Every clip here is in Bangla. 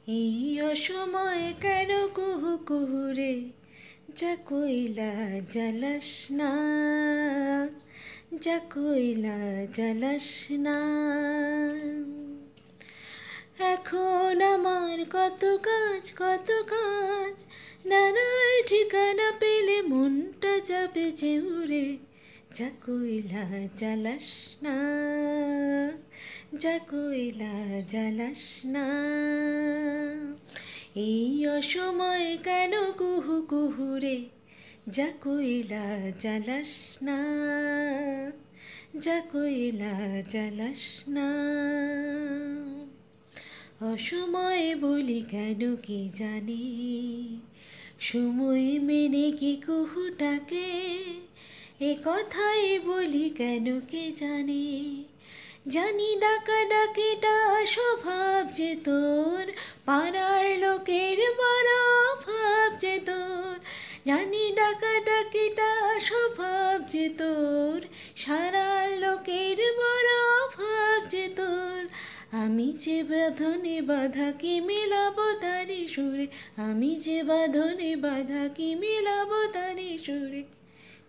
এই অসময়ে কেন কুহু কুহু রে, যা কইলা জ্বালাস না, যা কইলা জ্বালাস না। এখন আমার কত কাজ, নানার ঠিকানা পেলে মনটা যাবে যে উড়ে, যা কইলা জ্বালাস না, যা কইলা জ্বালাস না। এই অসময়ে কেন কুহু কুহু রে, যা কইলা জ্বালাস না, যা কইলা জ্বালাস না। অসময়ে বলি কেন কে জানে, সময় মেনে কি কুহুটাকে, এ কথাই বলি কেন কে জানে। জানি ডাকা ডাকিটা স্বভাব যে তোর, পাড়ার লোকের বড় ভাব যে তোর। জানি ডাকা ডাকিটা স্বভাব যে তোর, সারার লোকের বড় ভাব যে তোর। আমি যে বাঁধনে বাঁধা কি মিলাবো তারি সুরে, আমি যে বাঁধনে বাঁধা কি মিলাবো তারি সুরে।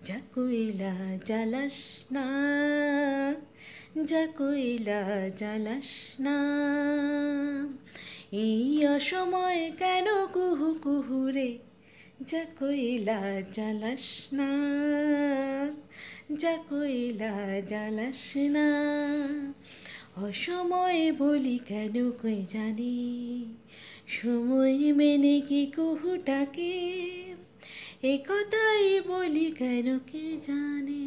যা কইলা জ্বালাস না, যা কইলা জ্বালাস না। এই অসময়ে কেন কুহু কুহু রে, যা কইলা জ্বালাস না, যা কইলা জ্বালাস না। অসময়ে বলি কেন কই জানি, সময় মেনে কি কুহুটাকে, এ কথাই বলি কেন কে জানে।